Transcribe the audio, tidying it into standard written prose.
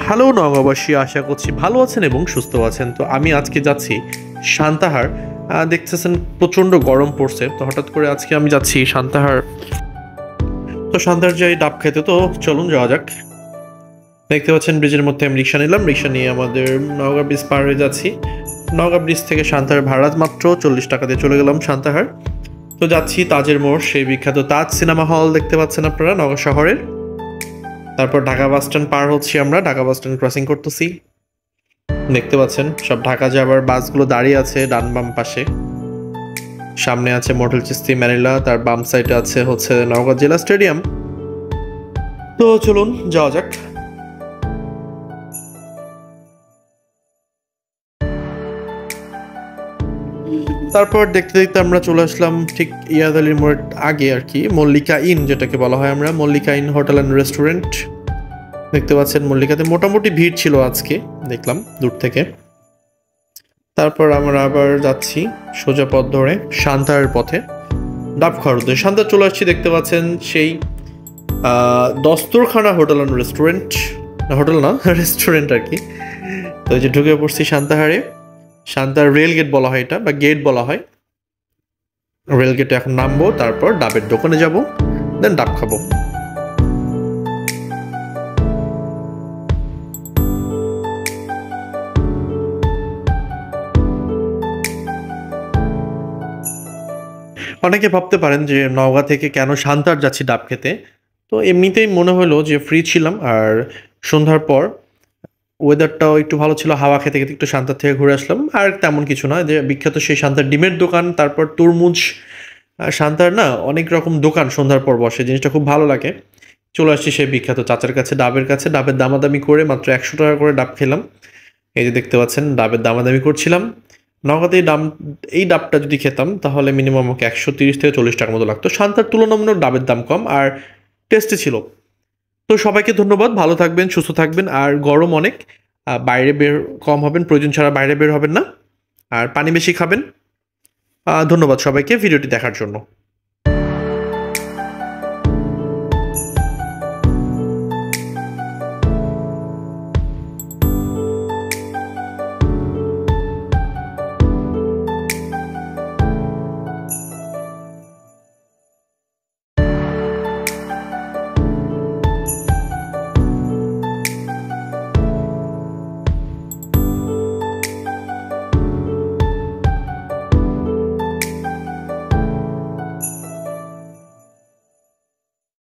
Hello নগরবাসী, আশা করছি ভালো আছেন এবং সুস্থ আছেন। তো আমি আজকে যাচ্ছি সান্তাহার। দেখতেছেন প্রচণ্ড গরম পড়ছে, তো হঠাৎ করে আজকে আমি যাচ্ছি সান্তাহার। তো সান্তাহার যাই ডাব খেতে, তো চলুন যাওয়া যাক। দেখতে পাচ্ছেন ব্রিজের মধ্যে আমি রিক্সা নিলাম, রিক্সা নিয়ে আমাদের নওগাঁ ব্রিজ পার হয়ে যাচ্ছি। নওগাঁ ব্রিজ থেকে সান্তাহার ভাড়া মাত্র 40 টাকা দিয়ে চলে গেলাম সান্তাহার। তো যাচ্ছি তাজের মোড়, সেই বিখ্যাত তাজ সিনেমা হল দেখতে পাচ্ছেন আপনারা নওগাঁ শহরের। তারপর ঢাকা বাস স্ট্যান্ড পার হচ্ছি, আমরা ঢাকা বাস স্ট্যান্ড ক্রসিং করতেছি। দেখতে পাচ্ছেন সব ঢাকা যাবার বাসগুলো দাঁড়িয়ে আছে ডান বাম পাশে। সামনে আছে মডেল চিস্তি ম্যানিলা, তার বাম সাইডে আছে হচ্ছে নওগাঁ জেলা স্টেডিয়াম। তো চলুন যাওয়া যাক। তারপর দেখতে দেখতে আমরা চলে আসলাম ঠিক ইয়াদ আলীর মোড়ের আগে আর কি, মল্লিকা ইন যেটাকে বলা হয় আমরা, Mallika in hotel and restaurant. দেখতে পাচ্ছেন মল্লিকাতে মোটামুটি ভিড় ছিল আজকে, দেখলাম দূর থেকে। তারপর আমরা আবার যাচ্ছি সোজা পথ ধরে সান্তাহারের পথে ডাব খাওয়ার উদ্দেশ্যে। সান্তাহার চলে আসছি, দেখতে পাচ্ছেন সেই দস্তরখানা হোটেল অ্যান্ড রেস্টুরেন্ট, হোটেল না রেস্টুরেন্ট আর কি। তো এই যে ঢুকে পড়ছি সান্তাহারে। সান্তাহার রেল গেট বলা হয় এটা, বা গেট বলা হয়। রেল গেটে এখন নামবো, তারপর ডাবের দোকানে যাব, দেন ডাব খাবো। অনেকে ভাবতে পারেন যে নওগাঁ থেকে কেন সান্তাহার যাচ্ছি ডাব খেতে। তো এমনিতেই মনে হলো যে ফ্রি ছিলাম, আর সন্ধ্যার পর ওয়েদারটাও একটু ভালো ছিল, হাওয়া খেতে খেতে একটু সান্তাহার থেকে ঘুরে আসলাম। আর তেমন কিছু না, যে বিখ্যাত সেই সান্তাহার ডিমের দোকান, তারপর তরমুজ। সান্তাহার না অনেক রকম দোকান সন্ধ্যার পর বসে, জিনিসটা খুব ভালো লাগে। চলে আসছি সেই বিখ্যাত চাচার কাছে, ডাবের কাছে। ডাবের দামাদামি করে মাত্র 100 টাকা করে ডাব খেলাম। এই যে দেখতে পাচ্ছেন ডাবের দামাদামি করছিলাম। নগদে এই ডাবটা যদি খেতাম তাহলে মিনিমাম আমাকে 130 থেকে 40 টাকার মতো লাগতো। সান্তাহার তুলনামূলক ডাবের দাম কম আর টেস্টি ছিল। তো সবাইকে ধন্যবাদ, ভালো থাকবেন, সুস্থ থাকবেন। আর গরম অনেক, বাইরে বের কম হবেন, প্রয়োজন ছাড়া বাইরে বের হবেন না, আর পানি বেশি খাবেন। ধন্যবাদ সবাইকে ভিডিওটি দেখার জন্য।